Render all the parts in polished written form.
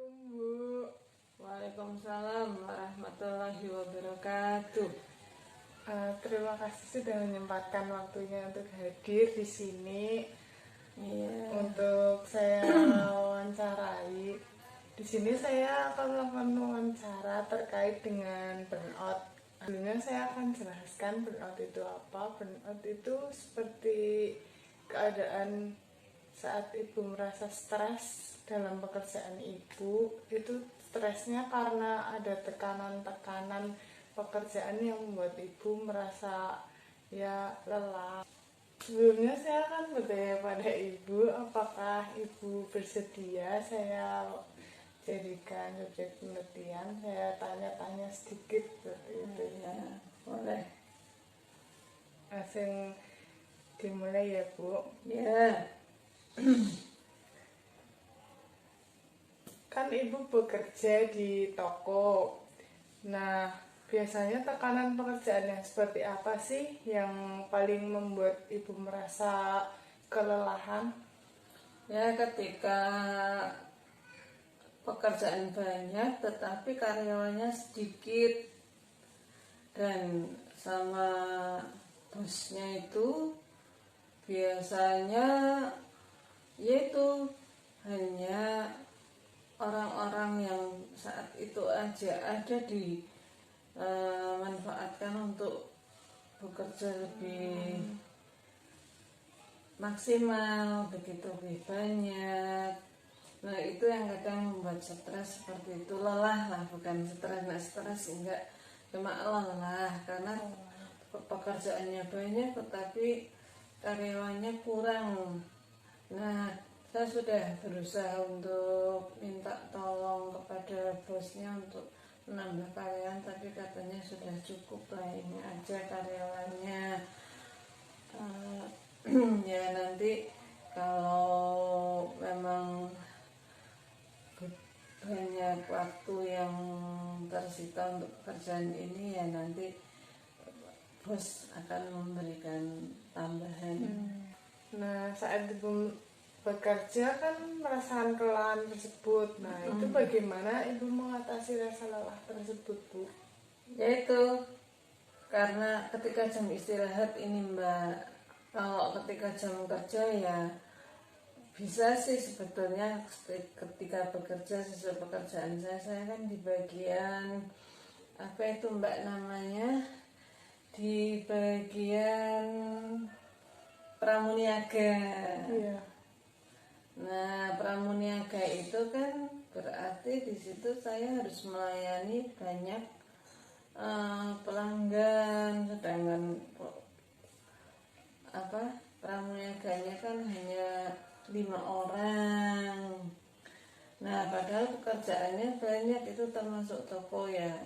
Assalamualaikum Bu. Waalaikumsalam warahmatullahi wabarakatuh. Terima kasih sudah menyempatkan waktunya untuk hadir di sini. Iya. Untuk saya wawancarai. Di sini saya akan melakukan wawancara terkait dengan burnout. Dulunya saya akan jelaskan burnout itu apa. Burnout itu seperti keadaan saat ibu merasa stres dalam pekerjaan ibu. Itu stresnya karena ada tekanan-tekanan pekerjaan yang membuat ibu merasa ya lelah. Sebelumnya saya akan bertanya pada ibu, apakah ibu bersedia saya jadikan subjek penelitian? Saya tanya-tanya sedikit seperti itu. Ya, boleh. Langsung dimulai ya Bu. Ya. Kan ibu bekerja di toko. Nah, biasanya tekanan pekerjaan yang seperti apa sih yang paling membuat ibu merasa kelelahan? Ya, ketika pekerjaan banyak tetapi karyawannya sedikit dan sama bosnya itu biasanya yaitu hanya orang-orang yang saat itu aja ada di manfaatkan untuk bekerja lebih maksimal, begitu lebih banyak. Nah, itu yang kadang membuat stres seperti itu, lelah lah, bukan stres, nah stres enggak, cuma lelah karena pekerjaannya banyak tetapi karyawannya kurang. Nah, saya sudah berusaha untuk minta tolong kepada bosnya untuk menambah karyawan, tapi katanya sudah cukup lah, ini aja karyawannya. Ya nanti kalau memang banyak waktu yang tersita untuk pekerjaan ini, ya nanti bos akan memberikan tambahan. Nah, saat ibu bekerja kan merasakan kelelahan tersebut. Nah, itu bagaimana ibu mengatasi rasa lelah tersebut, Bu? Yaitu karena ketika jam istirahat ini Mbak, kalau ketika jam kerja ya bisa sih sebetulnya ketika bekerja sesuai pekerjaan saya kan di bagian apa itu Mbak namanya, di bagian pramuniaga. Iya. Nah, pramuniaga itu kan berarti di situ saya harus melayani banyak pelanggan, sedangkan pramuniaganya kan hanya 5 orang. Nah, padahal pekerjaannya banyak, itu termasuk toko ya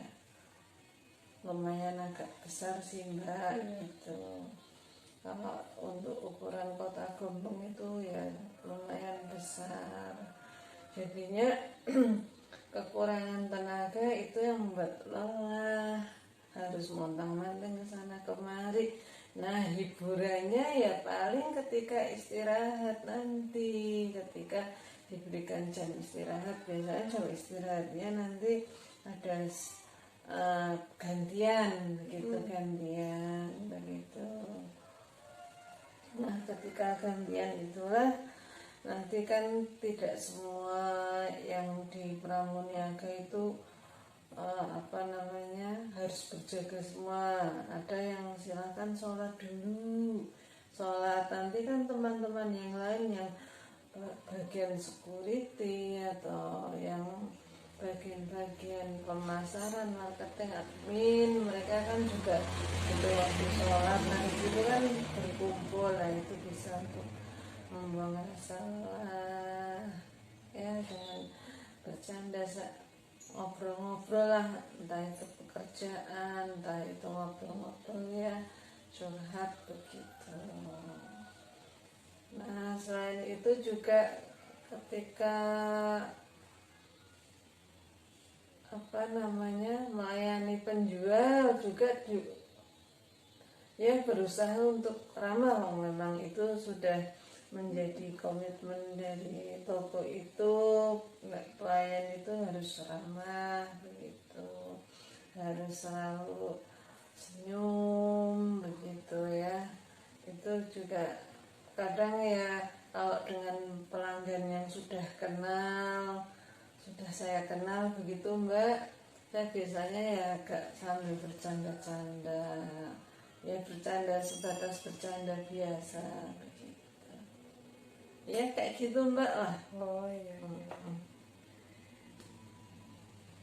lumayan agak besar sih Mbak. Gitu. Kalau untuk ukuran kota Gombong itu ya lumayan besar, jadinya kekurangan tenaga itu yang membuat lelah, harus montang-manting ke sana kemari. Nah, hiburannya ya paling ketika istirahat nanti, ketika diberikan jam istirahat, biasanya jam istirahatnya nanti ada gantian begitu, gantian begitu. Nah, ketika gantian itulah nanti kan tidak semua yang di pramuniaga itu harus berjaga semua. Ada yang silakan sholat dulu, sholat, nanti kan teman-teman yang lain yang bagian security atau yang bagian-bagian pemasaran, marketing, admin, mereka kan juga butuh waktu sholat. Nah, itu kan berkumpul lah, itu bisa untuk membuang rasa lelah ya dengan bercanda, ngobrol-ngobrol lah, entah itu pekerjaan, entah itu ngobrol-ngobrol ya, curhat begitu. Nah, selain itu juga ketika melayani penjual juga ya berusaha untuk ramah, memang itu sudah menjadi komitmen dari toko itu, pelayan itu harus ramah begitu, harus selalu senyum begitu ya. Itu juga kadang ya kalau dengan pelanggan yang sudah saya kenal begitu Mbak, saya biasanya ya agak sambil bercanda-canda, ya bercanda sebatas bercanda biasa begitu. Ya kayak gitu Mbak lah. Oh iya.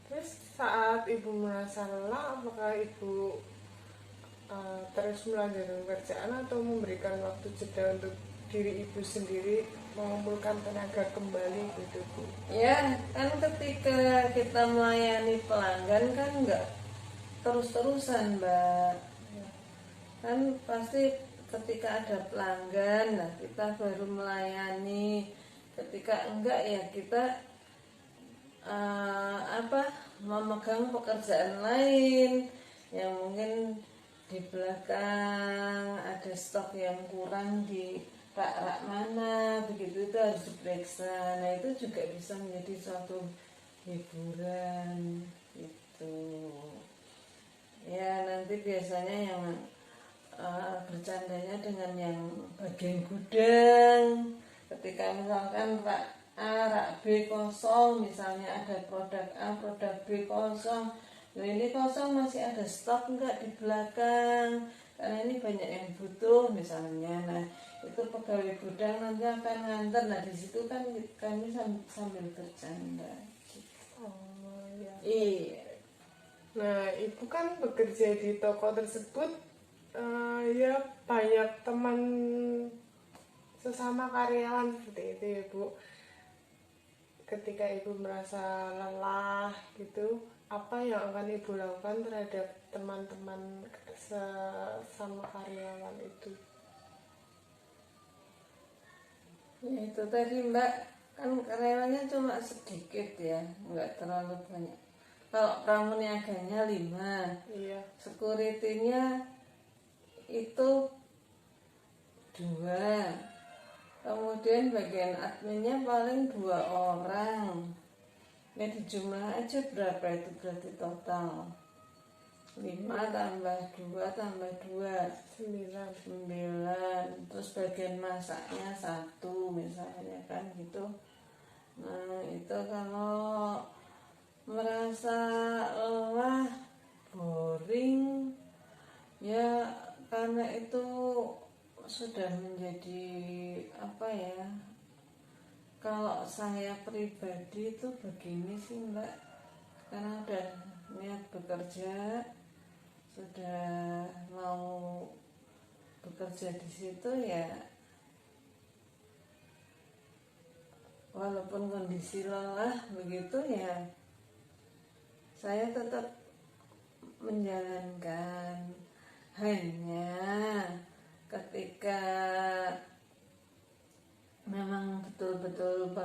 Terus saat ibu merasa lelah, apakah ibu terus melanjutkan pekerjaan atau memberikan waktu jeda untuk diri ibu sendiri mengumpulkan tenaga kembali gitu Bu? Ya kan ketika kita melayani pelanggan kan nggak terus-terusan Mbak, kan pasti ketika ada pelanggan, nah kita baru melayani. Ketika enggak ya kita memegang pekerjaan lain yang mungkin di belakang ada stok yang kurang di rak-rak mana begitu, itu harus diperiksa. Nah itu juga bisa menjadi suatu hiburan gitu ya. Nanti biasanya yang bercandanya dengan yang bagian gudang, ketika misalkan rak A, rak B kosong, misalnya ada produk A, produk B kosong, loh ini kosong masih ada stok enggak di belakang, karena ini banyak yang butuh misalnya. Nah itu pegawai gudang nanti akan nganter, nah di situ kan kami sambil bercanda gitu. Oh iya. Iya. Nah ibu kan bekerja di toko tersebut, ya banyak teman sesama karyawan seperti itu ya Bu. Ketika ibu merasa lelah gitu, apa yang akan ibu lakukan terhadap teman-teman sesama karyawan itu? Ya itu tadi Mbak, kan karyawannya cuma sedikit ya, nggak terlalu banyak. Kalau pramuniaganya 5, Iya. security-nya itu 2, kemudian bagian adminnya paling 2 orang. Ya dijumlah aja berapa itu berarti total 5 tambah 2 tambah 2 9. Terus bagian masaknya 1 misalnya kan gitu. Nah itu kalau merasa lelah, boring ya, karena itu sudah menjadi apa ya, kalau saya pribadi itu begini sih Mbak, karena udah niat bekerja, sudah mau bekerja di situ ya, walaupun kondisi lelah begitu ya, saya tetap menjalankan. Hanya ketika memang betul-betul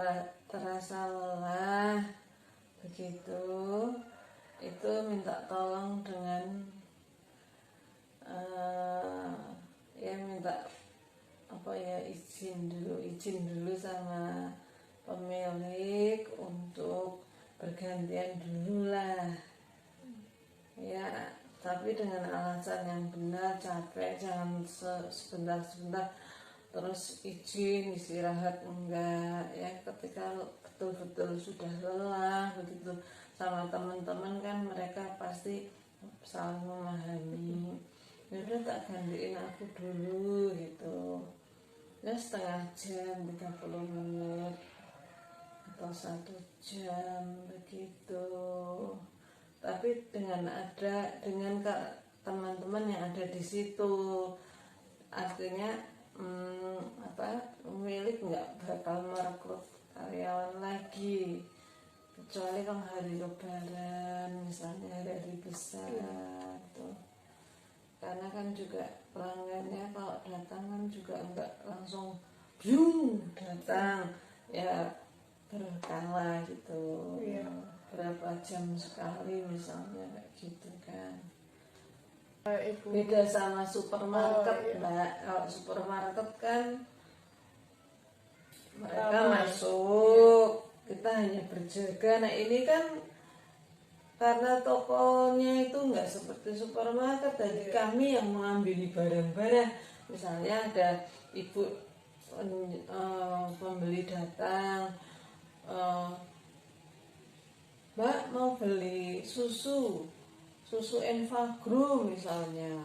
terasa lelah begitu, itu minta tolong dengan ya minta izin dulu sama pemilik untuk bergantian dulu lah ya, tapi dengan alasan yang benar, capek jangan sebentar terus izin istirahat, enggak ya. Ketika betul-betul sudah lelah begitu sama teman-teman kan mereka pasti saling memahami, yaudah tak gantiin aku dulu gitu ya, setengah jam 30 menit atau 1 jam begitu. Tapi dengan teman-teman yang ada di situ, artinya pemilik nggak bakal merekrut karyawan lagi kecuali kalau hari lebaran misalnya, hari besar tuh. Karena kan juga pelanggannya kalau datang kan juga nggak langsung datang ya, berkala gitu. Iya. Berapa jam sekali misalnya kayak gitu kan. Ibu. Beda sama supermarket Oh, iya. Mbak. Kalau supermarket kan mereka masuk, kita hanya berjaga. Nah ini kan karena tokonya itu nggak seperti supermarket, jadi kami yang mengambil barang-barang. Misalnya ada ibu pembeli datang, Mbak mau beli susu Enfagrow misalnya,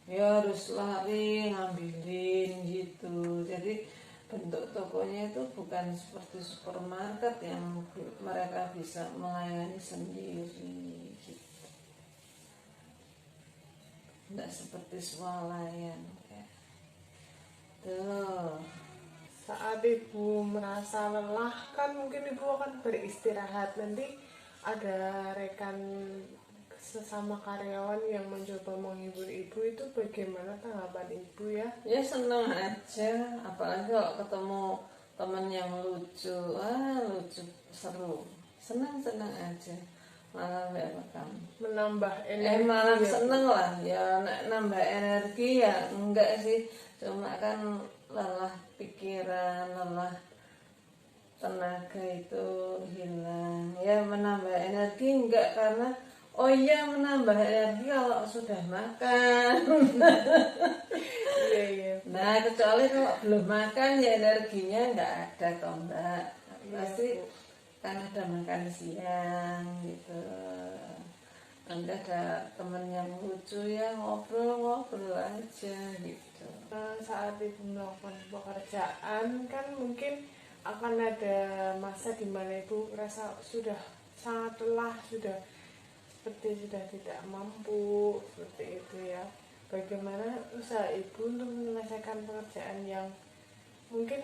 ya harus lari ngambilin gitu. Jadi bentuk tokonya itu bukan seperti supermarket yang mereka bisa melayani sendiri gitu. Tidak seperti swalayan ya. Tuh. Saat ibu merasa lelah kan mungkin ibu akan beristirahat, nanti ada rekan sesama karyawan yang mencoba menghibur ibu, itu bagaimana tanggapan ibu ya? Ya seneng aja, apalagi kalau ketemu teman yang lucu, lucu, seru, senang aja, malah welcome. Menambah energi. Malah ya, seneng lah, ya nambah energi ya enggak sih, cuma kan lelah pikiran, lelah tenaga itu hilang. Ya menambah energi enggak, karena oh iya menambah energi kalau sudah makan. Iya. Nah kecuali kalau belum makan ya energinya enggak ada kok Mbak. Pasti kan ada makan siang gitu. Nanti ada temen yang lucu ya, ngobrol aja gitu. Saat ibu melakukan pekerjaan kan mungkin akan ada masa di mana ibu merasa sudah sangat lelah, sudah tidak mampu seperti itu ya. Bagaimana usaha ibu untuk menyelesaikan pekerjaan yang mungkin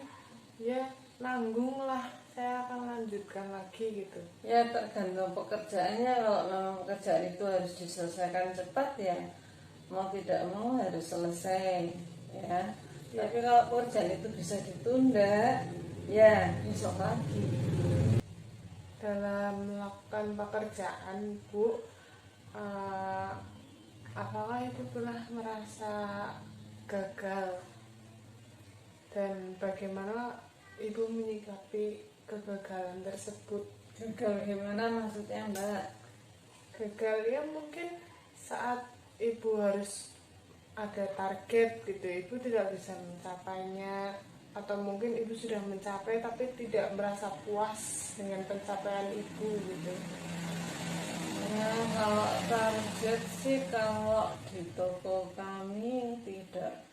ya nanggung lah, saya akan lanjutkan lagi gitu. Ya tergantung pekerjaannya. Kalau memang pekerjaan itu harus diselesaikan cepat ya mau tidak mau harus selesai ya. Tapi kalau pekerjaan itu bisa ditunda ya besok lagi. Dalam melakukan pekerjaan Bu, apakah ibu pernah merasa gagal dan bagaimana ibu menyikapi kegagalan tersebut? Gagal gimana maksudnya Mbak? Gagal ya mungkin saat ibu harus ada target gitu, ibu tidak bisa mencapainya, atau mungkin ibu sudah mencapai tapi tidak merasa puas dengan pencapaian ibu gitu. Ya kalau target sih, kalau di toko kami tidak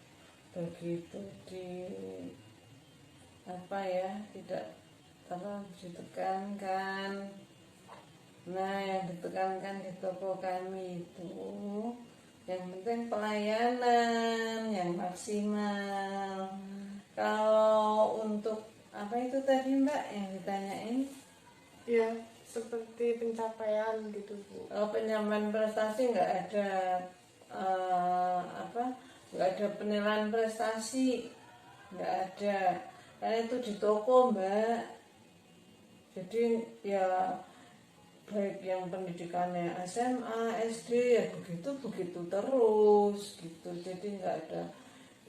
begitu tidak terlalu ditekankan. Nah yang ditekankan di toko kami itu yang penting pelayanan yang maksimal. Kalau untuk apa itu tadi Mbak yang ditanyain? Ya seperti pencapaian gitu Bu. Kalau penyamaran prestasi nggak ada, nggak ada penilaian prestasi, nggak ada, karena itu di toko Mbak. Jadi ya baik yang pendidikannya SMA, SD ya begitu terus gitu. Jadi nggak ada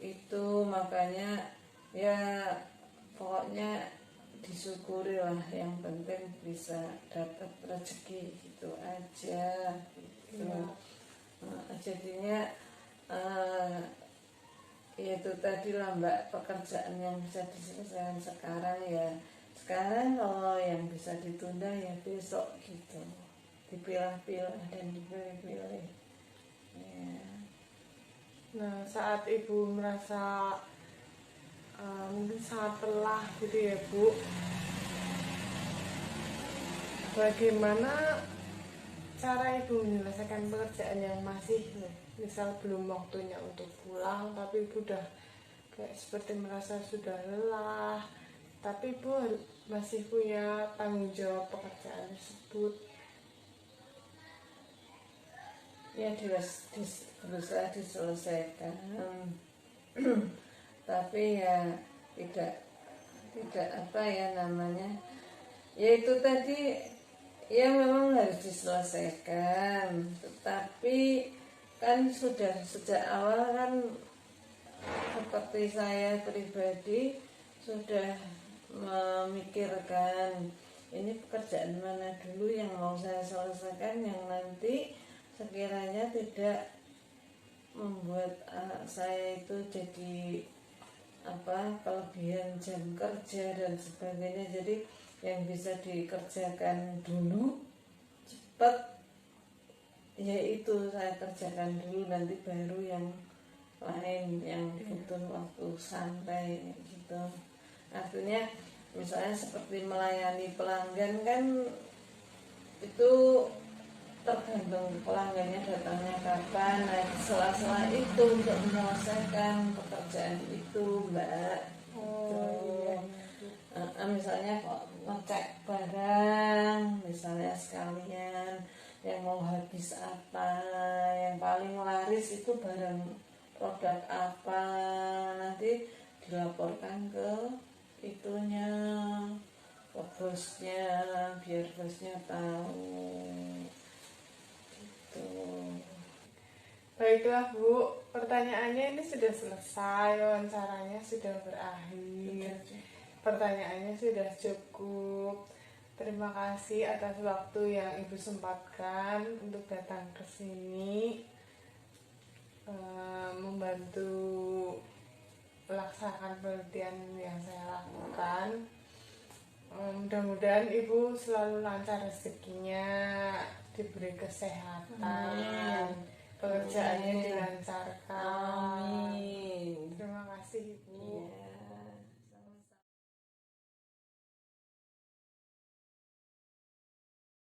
itu, makanya ya pokoknya disyukuri lah, yang penting bisa dapat rezeki gitu aja gitu. Jadinya ya itu tadi lah Mbak, pekerjaan yang bisa diselesaikan sekarang ya sekarang, kalau yang bisa ditunda ya besok gitu, dipilah-pilah dan dipilih-pilih ya. Nah saat ibu merasa mungkin sangat lelah gitu ya Bu, bagaimana cara ibu menyelesaikan pekerjaan yang masih misal belum waktunya untuk pulang tapi ibu udah kayak seperti merasa sudah lelah, tapi ibu masih punya tanggung jawab pekerjaan tersebut? Ya berusaha diselesaikan tapi ya tidak apa ya namanya, ya itu tadi ya memang harus diselesaikan, tetapi kan sudah sejak awal kan seperti saya pribadi sudah memikirkan ini pekerjaan mana dulu yang mau saya selesaikan yang nanti sekiranya tidak membuat saya itu jadi kelebihan jam kerja dan sebagainya. Jadi yang bisa dikerjakan dulu cepat yaitu saya kerjakan dulu, nanti baru yang lain yang butuh waktu santai gitu. Artinya misalnya seperti melayani pelanggan kan itu tergantung pelanggannya datangnya kapan. Nah, sela-sela itu untuk menyelesaikan pekerjaan itu, Mbak. Iya. Misalnya kok ngecek barang, misalnya sekalian yang mau habis apa, yang paling laris itu barang produk apa, nanti dilaporkan ke itunya, ke bosnya, biar bosnya tahu gitu. Baiklah Bu, pertanyaannya ini sudah selesai, wawancaranya sudah berakhir, pertanyaannya sudah cukup. Terima kasih atas waktu yang Ibu sempatkan untuk datang ke sini, membantu melaksanakan penelitian yang saya lakukan. Mudah-mudahan Ibu selalu lancar rezekinya, diberi kesehatan, pekerjaannya dilancarkan. Amin. Terima kasih Ibu. Iya.